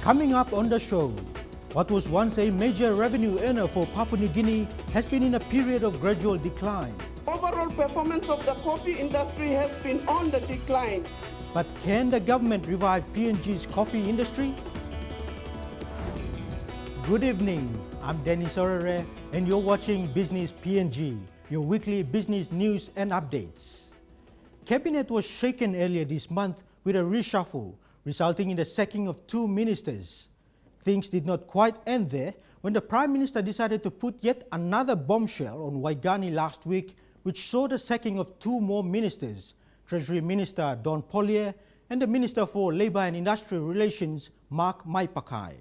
Coming up on the show, what was once a major revenue earner for Papua New Guinea has been in a period of gradual decline. Overall performance of the coffee industry has been on the decline. But can the government revive PNG's coffee industry? Good evening, I'm Danny Sorare and you're watching Business PNG, your weekly business news and updates. Cabinet was shaken earlier this month with a reshuffle, resulting in the sacking of 2 ministers. Things did not quite end there when the Prime Minister decided to put yet another bombshell on Waigani last week, which saw the sacking of 2 more ministers, Treasury Minister Don Pollier and the Minister for Labour and Industrial Relations, Mark Maipakai.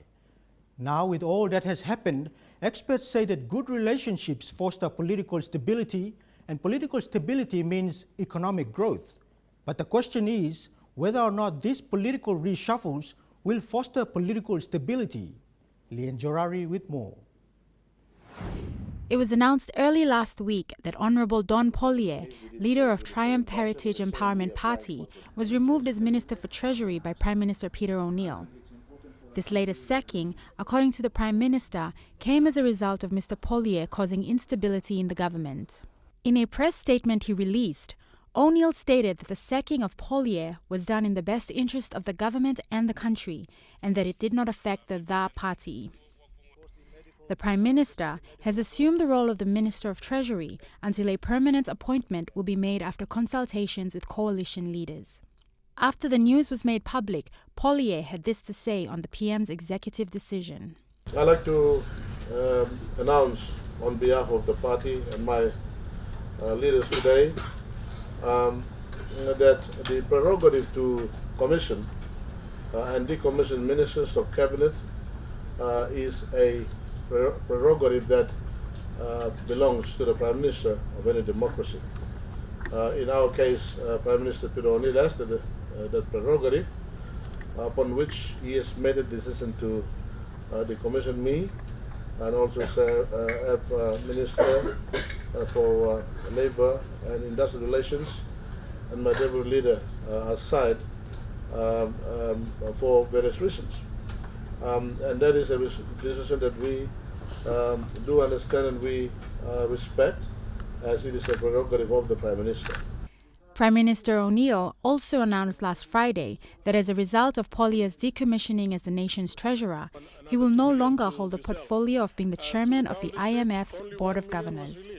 Now, with all that has happened, experts say that good relationships foster political stability, and political stability means economic growth. But the question is whether or not these political reshuffles will foster political stability. Lian Jorari with more. It was announced early last week that Honourable Don Pollier, leader of Triumph Heritage Empowerment Party, was removed as Minister for Treasury by Prime Minister Peter O'Neill. This latest sacking, according to the Prime Minister, came as a result of Mr. Pollier causing instability in the government. In a press statement he released, O'Neill stated that the sacking of Pollier was done in the best interest of the government and the country, and that it did not affect the party. The Prime Minister has assumed the role of the Minister of Treasury until a permanent appointment will be made after consultations with coalition leaders. After the news was made public, Pollier had this to say on the PM's executive decision. I'd like to announce on behalf of the party and my leaders today that the prerogative to commission and decommission ministers of cabinet is a prerogative that belongs to the Prime Minister of any democracy. In our case, Prime Minister Peter O'Neill has that prerogative, upon which he has made a decision to decommission me and also have Minister for Labour and Industrial Relations and my deputy leader aside for various reasons. And that is a decision that we do understand and we respect, as it is a prerogative of the Prime Minister. Prime Minister O'Neill also announced last Friday that as a result of Pollier's decommissioning as the nation's treasurer, he will no longer hold the portfolio of being the chairman of the IMF's Board of Governors.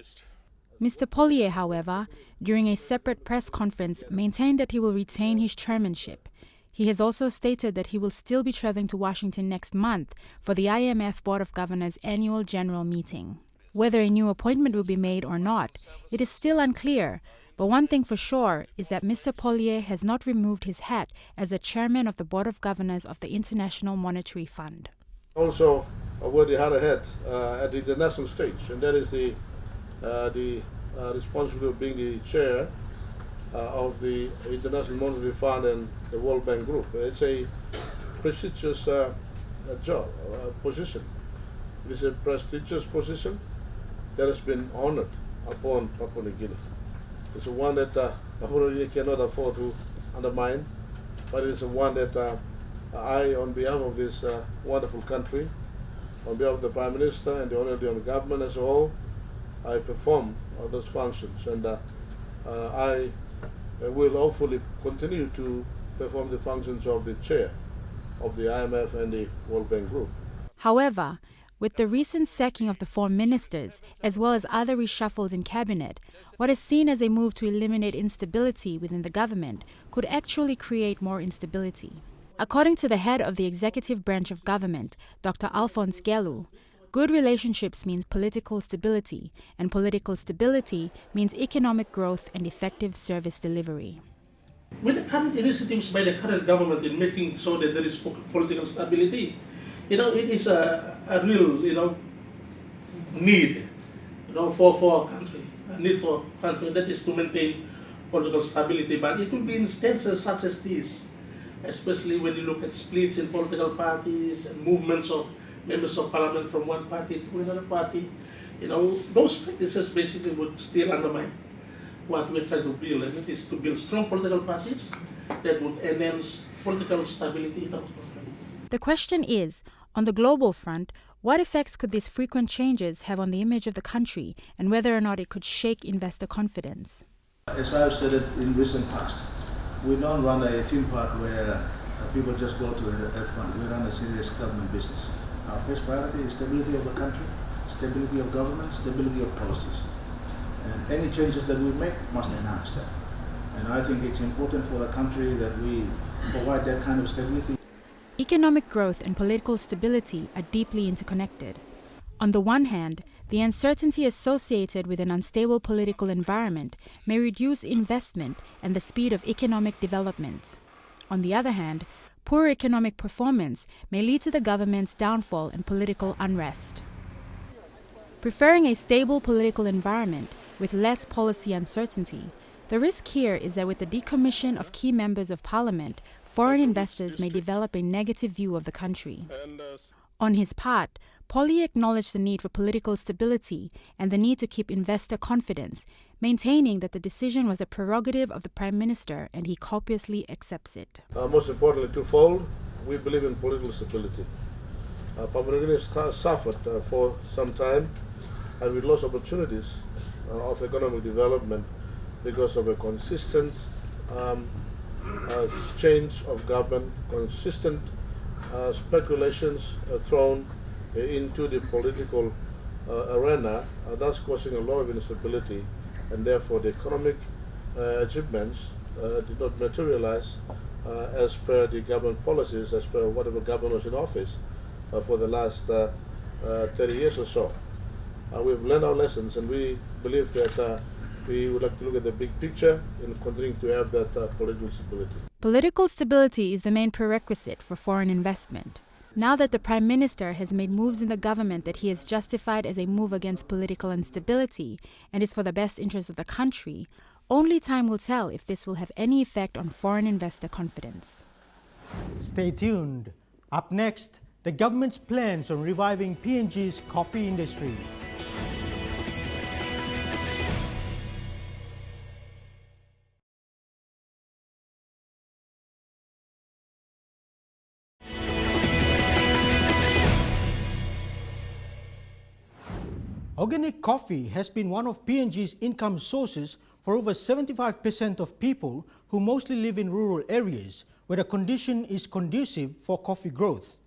Mr. Pollier, however, during a separate press conference, maintained that he will retain his chairmanship. He has also stated that he will still be traveling to Washington next month for the IMF Board of Governors annual general meeting. Whether a new appointment will be made or not, it is still unclear, but one thing for sure is that Mr. Pollier has not removed his hat as the chairman of the Board of Governors of the International Monetary Fund. Also, wear the other hat at the international stage, and that is the responsibility of being the chair of the International Monetary Fund and the World Bank Group. It's a prestigious job, position. It is a prestigious position that has been honored upon Papua New Guinea. It's one that Papua New Guinea cannot afford to undermine, but it is one that I, on behalf of this wonderful country, on behalf of the Prime Minister and the honorable government as a whole, I perform those functions, and I will hopefully continue to perform the functions of the chair of the IMF and the World Bank Group. However, with the recent sacking of the 4 ministers, as well as other reshuffles in cabinet, what is seen as a move to eliminate instability within the government could actually create more instability. According to the head of the executive branch of government, Dr. Alphonse Gelu, good relationships means political stability, and political stability means economic growth and effective service delivery. With the current initiatives by the current government in making sure that there is political stability, it is a real, need, for our country. A need for a country that is to maintain political stability. But it will be instances such as this, especially when you look at splits in political parties and movements of members of parliament from one party to another party. Those practices basically would still undermine what we're trying to build, and it is to build strong political parties that would enhance political stability in our country. The question is, on the global front, what effects could these frequent changes have on the image of the country and whether or not it could shake investor confidence? As I've said it in recent past, we don't run a theme park where people just go to have fun. We run a serious government business. Our first priority is stability of the country, stability of government, stability of policies. And any changes that we make must enhance that. And I think it's important for the country that we provide that kind of stability. Economic growth and political stability are deeply interconnected. On the one hand, the uncertainty associated with an unstable political environment may reduce investment and the speed of economic development. On the other hand, poor economic performance may lead to the government's downfall and political unrest. Preferring a stable political environment with less policy uncertainty, the risk here is that with the decommission of key members of parliament, foreign investors may develop a negative view of the country. On his part, Polly acknowledged the need for political stability and the need to keep investor confidence, maintaining that the decision was the prerogative of the Prime Minister and he copiously accepts it. Most importantly, twofold, we believe in political stability. Papua New Guinea has suffered for some time and we lost opportunities of economic development because of a consistent change of government, consistent speculations thrown into the political arena. That's causing a lot of instability, and therefore the economic achievements did not materialize as per the government policies, as per whatever government was in office for the last 30 years or so. We've learned our lessons, and we believe that we would like to look at the big picture and continuing to have that political stability. Political stability is the main prerequisite for foreign investment. Now that the Prime Minister has made moves in the government that he has justified as a move against political instability and is for the best interest of the country, only time will tell if this will have any effect on foreign investor confidence. Stay tuned. Up next, the government's plans on reviving PNG's coffee industry. Organic coffee has been one of PNG's income sources for over 75% of people who mostly live in rural areas where the condition is conducive for coffee growth.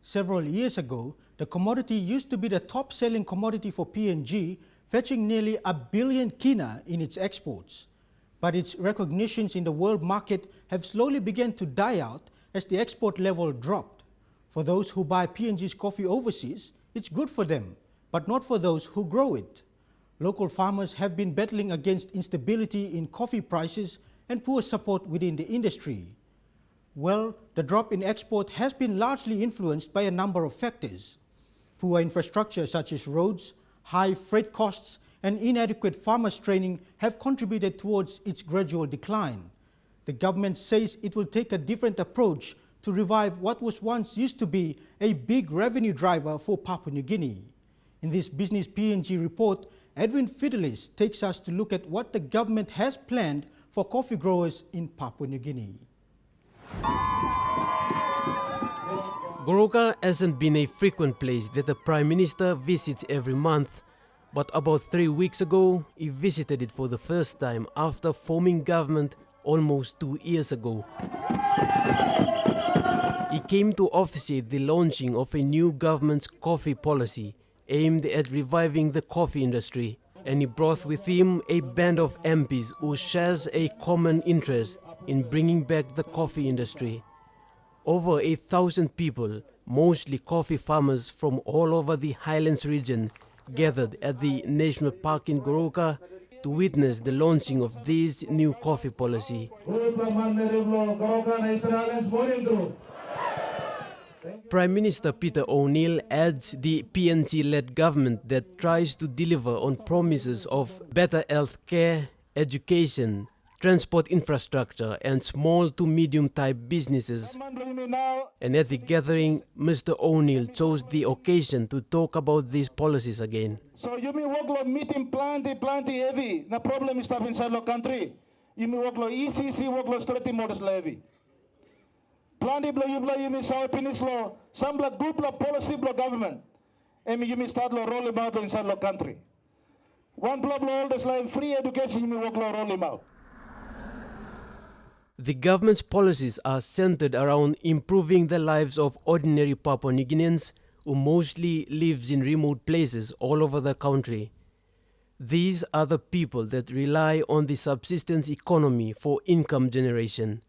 Several years ago, the commodity used to be the top-selling commodity for PNG, fetching nearly $1 billion kina in its exports. But its recognitions in the world market have slowly begun to die out as the export level dropped. For those who buy PNG's coffee overseas, it's good for them, but not for those who grow it. Local farmers have been battling against instability in coffee prices and poor support within the industry. Well, the drop in export has been largely influenced by a number of factors. Poor infrastructure such as roads, high freight costs, and inadequate farmers' training have contributed towards its gradual decline. The government says it will take a different approach to revive what was once used to be a big revenue driver for Papua New Guinea. In this Business PNG report, Edwin Fidelis takes us to look at what the government has planned for coffee growers in Papua New Guinea. Goroka hasn't been a frequent place that the Prime Minister visits every month, but about 3 weeks ago, he visited it for the first time after forming government almost 2 years ago. He came to officiate the launching of a new government's coffee policy aimed at reviving the coffee industry, and he brought with him a band of MPs who shares a common interest in bringing back the coffee industry. Over 1,000 people, mostly coffee farmers from all over the Highlands region, gathered at the National Park in Goroka to witness the launching of this new coffee policy. Prime Minister Peter O'Neill adds the PNG-led government that tries to deliver on promises of better health care, education, transport infrastructure and small to medium-type businesses. And at the gathering, Mr. O'Neill chose the occasion to talk about these policies again. So you may work meeting plenty heavy. No problem is inside the country. You may work easy, work 30 models heavy. Planti blow you mi saw finish law, some block group law policy blow government. And you mi start law roll him out inside law country. One block law all this like free education you mi work law roll him out. The government's policies are centered around improving the lives of ordinary Papua New Guineans who mostly lives in remote places all over the country. These are the people that rely on the subsistence economy for income generation.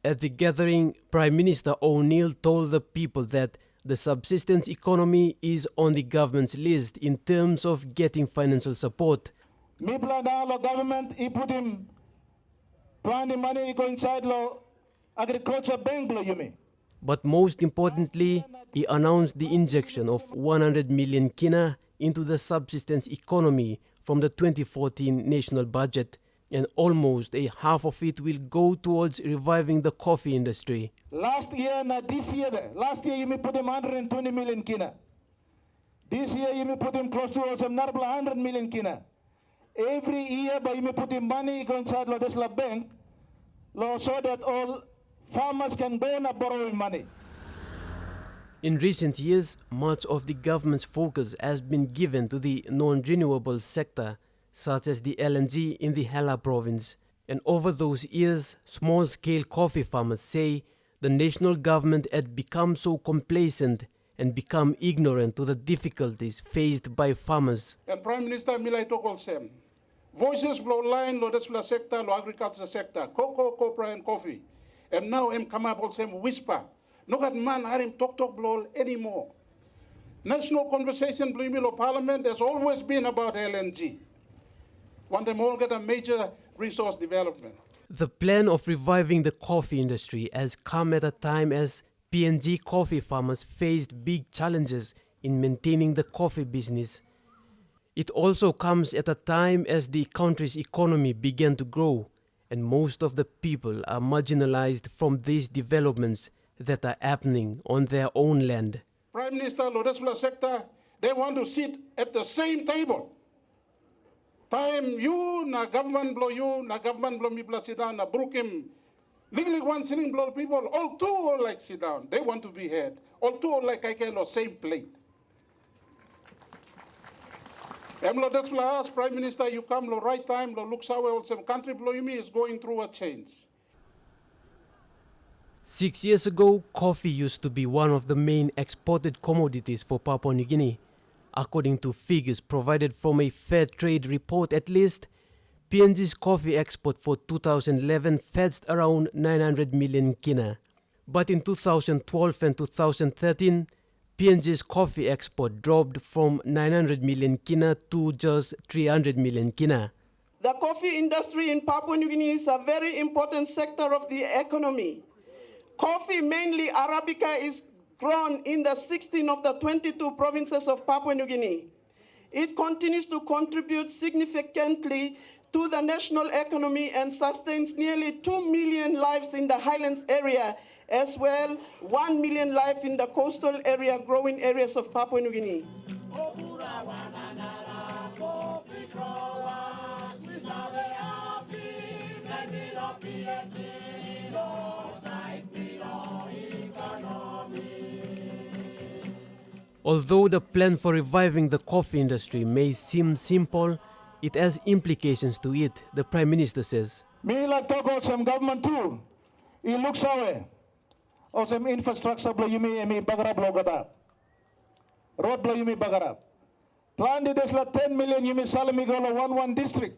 At the gathering, Prime Minister O'Neill told the people that the subsistence economy is on the government's list in terms of getting financial support. Me plan now law government, he put him plan the money he go inside law agriculture bank blow you me. But most importantly, he announced the injection of 100 million kina into the subsistence economy from the 2014 national budget, and almost a half of it will go towards reviving the coffee industry. Last year, this year, last year you may put him 120 million kina. This year you may put him close to also 100 million kina. Every year, but you may put him money inside this bank, so that all farmers can go and borrow money. In recent years, much of the government's focus has been given to the non-renewable sector, such as the LNG in the Hela province. And over those years, small-scale coffee farmers say the national government had become so complacent and become ignorant to the difficulties faced by farmers. And Prime Minister Milay Tokol Sem, voices blow line lo desla sector, lo agriculture sector, cocoa, copra and coffee. And now em come up also whisper. No got man harim talk blow anymore. National conversation blow parliament has always been about LNG. Want them all get a major resource development. The plan of reviving the coffee industry has come at a time as PNG coffee farmers faced big challenges in maintaining the coffee business. It also comes at a time as the country's economy began to grow, and most of the people are marginalized from these developments that are happening on their own land. Prime Minister Lodesla sector, they want to sit at the same table. Time you, na government blow me plus sit down, na Brooklyn. Legally one sitting blow people, all two all like sit down. They want to be heard. All two all like I can or same plate. That's why I ask Prime Minister, you come the right time, look how some country blow me is going through a change. 6 years ago, coffee used to be one of the main exported commodities for Papua New Guinea. According to figures provided from a fair trade report at least, PNG's coffee export for 2011 fetched around 900 million kina. But in 2012 and 2013, PNG's coffee export dropped from 900 million kina to just 300 million kina. The coffee industry in Papua New Guinea is a very important sector of the economy. Coffee, mainly Arabica, is grown in the 16 of the 22 provinces of Papua New Guinea. It continues to contribute significantly to the national economy and sustains nearly 2 million lives in the highlands area, as well 1 million lives in the coastal area, growing areas of Papua New Guinea. Although the plan for reviving the coffee industry may seem simple, it has implications to it, the Prime Minister says. Me like talk about some government too. It looks away. Or some infrastructure blow you me bagarap blow gata. Road blow you me bagarap. Plan the desla 10 million you me salami golo 1 district.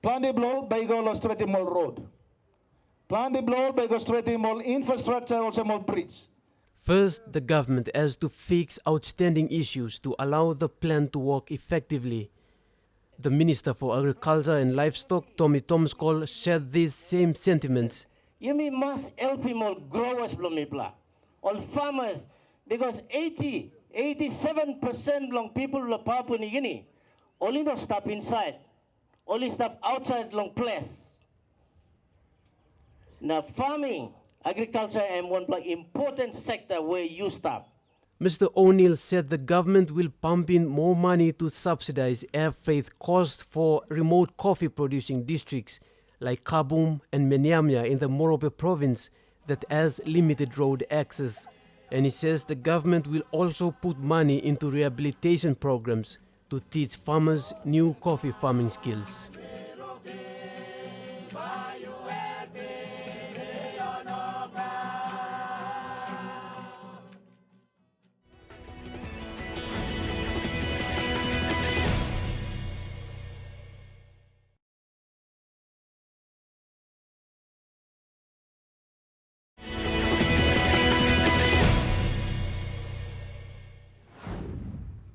Plan the blow by golo straight mall road. Plan the blow by go straight mall infrastructure also mall bridge. First, the government has to fix outstanding issues to allow the plan to work effectively. The Minister for Agriculture and Livestock, Tommy Tomskol, shared these same sentiments. You must help him all growers, all farmers, because 87% long people of Papua New Guinea only not stop inside, only stop outside long place. Now farming, agriculture, and one important sector where you stop. Mr. O'Neill said the government will pump in more money to subsidize air freight costs for remote coffee producing districts like Kabum and Meniamia in the Morobe province that has limited road access. And he says the government will also put money into rehabilitation programs to teach farmers new coffee farming skills.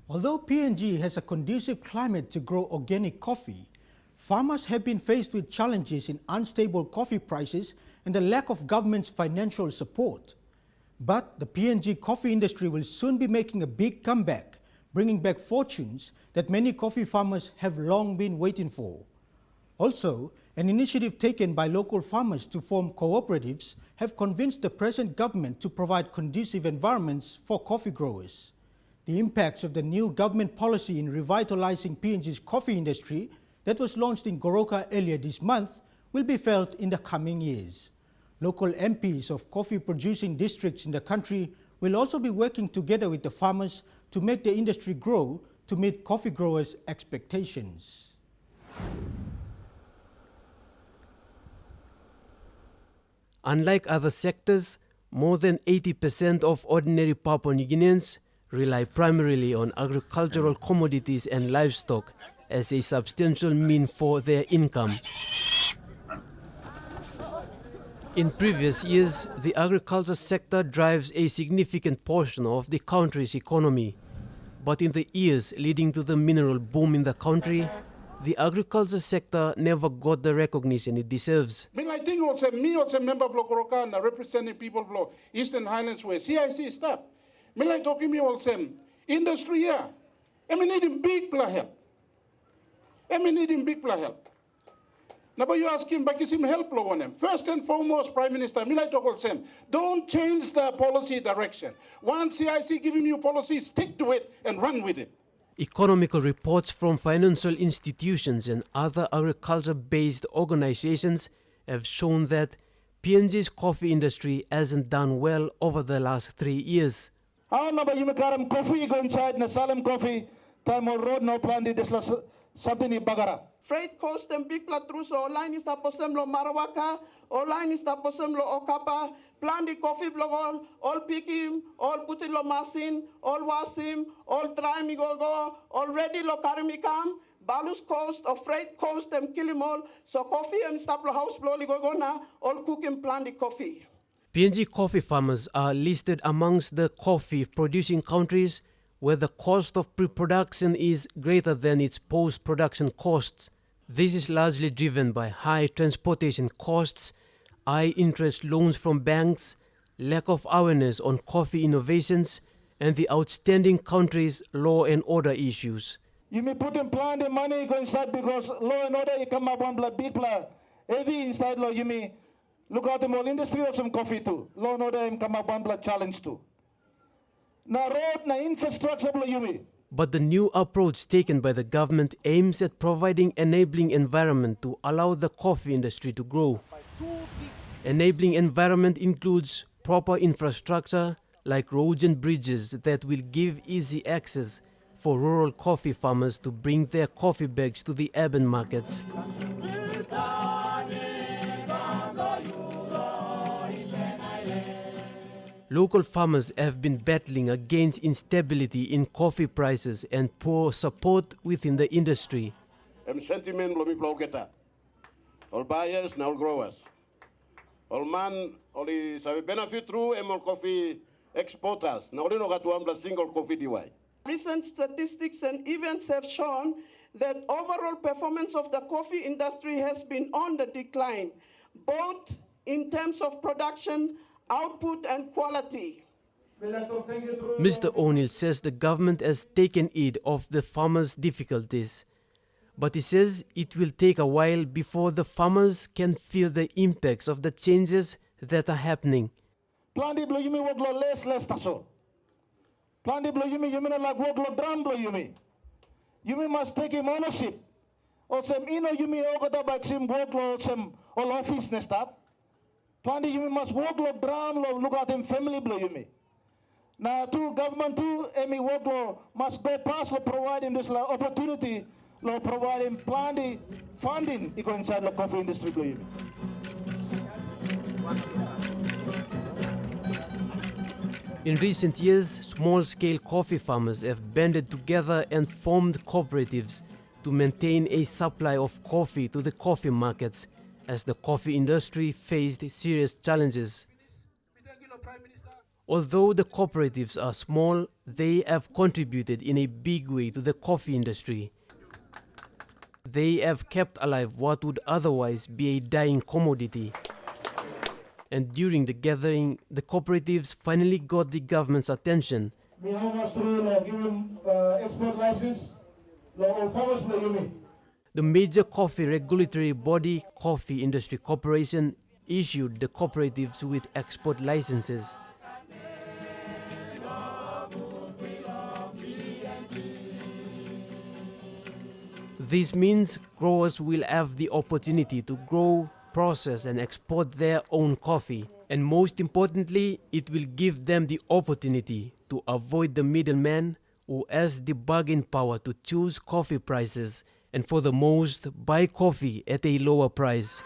Although PNG has a conducive climate to grow organic coffee, farmers have been faced with challenges in unstable coffee prices and the lack of government's financial support. But the PNG coffee industry will soon be making a big comeback, bringing back fortunes that many coffee farmers have long been waiting for. Also, an initiative taken by local farmers to form cooperatives have convinced the present government to provide conducive environments for coffee growers. The impacts of the new government policy in revitalizing PNG's coffee industry that was launched in Goroka earlier this month will be felt in the coming years. Local MPs of coffee-producing districts in the country will also be working together with the farmers to make the industry grow to meet coffee growers' expectations. Unlike other sectors, more than 80% of ordinary Papua New Guineans rely primarily on agricultural commodities and livestock as a substantial mean for their income. In previous years, the agriculture sector drives a significant portion of the country's economy. But in the years leading to the mineral boom in the country, the agriculture sector never got the recognition it deserves. I think also, me also member of Goroka and representing people of Eastern Highlands where CIC staff. Me like talking me also industry here. I mean needing big help. Help. Now but you ask him but him help on them. First and foremost, Prime Minister, me like talk also don't change the policy direction. Once CIC giving you policy, stick to it and run with it. Economical reports from financial institutions and other agriculture-based organizations have shown that PNG's coffee industry hasn't done well over the last 3 years. Coffee go inside na Salem coffee time all road no plan di desla something ni bagara. Freight cost and big platruso online is taposem lo Marawaka, online is taposem lo Okapa, plan the coffee blog all pick him, all put in lo masin, all was him, all try me go, already lo karimikam, balus cost or freight cost and kill him all, so coffee and stop lo house blow go na, all cook and plan the coffee. PNG coffee farmers are listed amongst the coffee producing countries where the cost of pre-production is greater than its post-production costs. This is largely driven by high transportation costs, high interest loans from banks, lack of awareness on coffee innovations, and the outstanding country's law and order issues. You may put in plan the money go inside because law and order you come up one big plan. Heavy inside law you may look at the whole industry of some coffee too. Law and order come up one challenge too. Na road na infrastructure you may. But the new approach taken by the government aims at providing enabling environment to allow the coffee industry to grow. Enabling environment includes proper infrastructure like roads and bridges that will give easy access for rural coffee farmers to bring their coffee bags to the urban markets. Local farmers have been battling against instability in coffee prices and poor support within the industry. Sentiment lo mi plogeta. All buyers and all growers. All man only sabe benefit through all coffee exporters. Na only no got one single coffee DY. Recent statistics and events have shown that overall performance of the coffee industry has been on the decline, both in terms of production, output and quality. Mr. O'Neill says the government has taken heed of the farmers' difficulties, but he says it will take a while before the farmers can feel the impacts of the changes that are happening. Plan di blow you me work lo less taso. Plan di blow you me na lag work lo drum blow you me. You me must take him ownership. Or some you me ogada back sim work lo some all office nestap. Plan you must work lo ground lo look at him family blow you me. Now to government too, emi work lo must go past lo provide him this la opportunity lo provide him plan the funding iko inside the coffee industry blow you me. In recent years, small-scale coffee farmers have banded together and formed cooperatives to maintain a supply of coffee to the coffee markets as the coffee industry faced serious challenges. Although the cooperatives are small, they have contributed in a big way to the coffee industry. They have kept alive what would otherwise be a dying commodity. And during the gathering, the cooperatives finally got the government's attention. The major coffee regulatory body, Coffee Industry Corporation, issued the cooperatives with export licenses. This means growers will have the opportunity to grow, process and export their own coffee. And most importantly, it will give them the opportunity to avoid the middleman who has the bargain power to choose coffee prices and for the most, buy coffee at a lower price.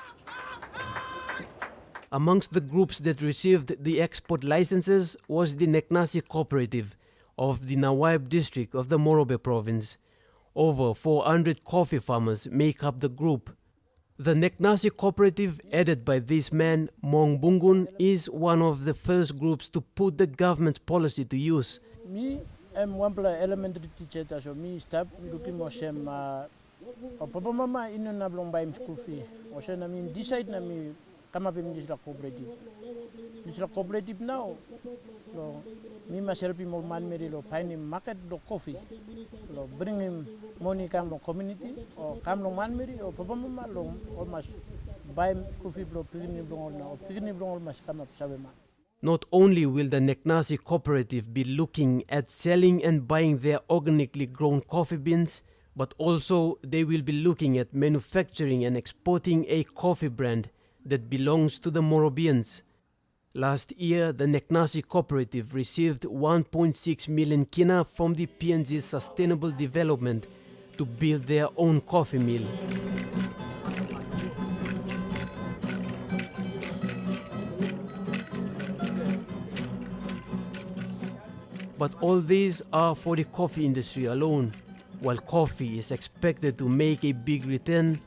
Amongst the groups that received the export licenses was the Neknasi Cooperative of the Nawaib district of the Morobe province. Over 400 coffee farmers make up the group. The Neknasi Cooperative, headed by this man, Mong Bungun, is one of the first groups to put the government's policy to use. Me, I'm one elementary teacher, so me start looking for some papa mama ino na blong buy school fee. O siya na me decide na me come up in this cooperative. This cooperative now, so me myself more man me lo find him market lo coffee, lo bring him money come lo community or come lo man me or papa mama lo almost buy school fee lo pigni blong or pigni blong almost come up savema. Not only will the Neknasi Cooperative be looking at selling and buying their organically grown coffee beans, but also they will be looking at manufacturing and exporting a coffee brand that belongs to the Morobians. Last year, the Neknasi Cooperative received 1.6 million kina from the PNG Sustainable Development to build their own coffee mill. But all these are for the coffee industry alone. While coffee is expected to make a big return,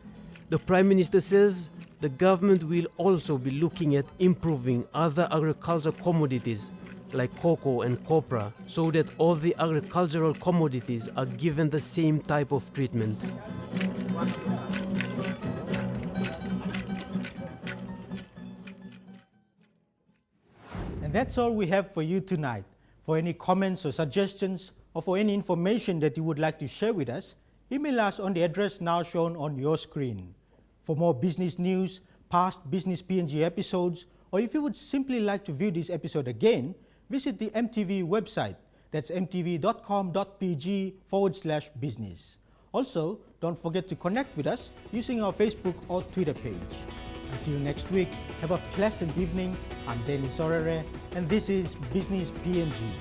the Prime Minister says the government will also be looking at improving other agricultural commodities like cocoa and copra so that all the agricultural commodities are given the same type of treatment. And that's all we have for you tonight. For any comments or suggestions, or for any information that you would like to share with us, email us on the address now shown on your screen. For more business news, past Business PNG episodes, or if you would simply like to view this episode again, visit the MTV website. That's mtv.com.pg/business. Also, don't forget to connect with us using our Facebook or Twitter page. Until next week, have a pleasant evening. I'm Dennis Orere, and this is Business PNG.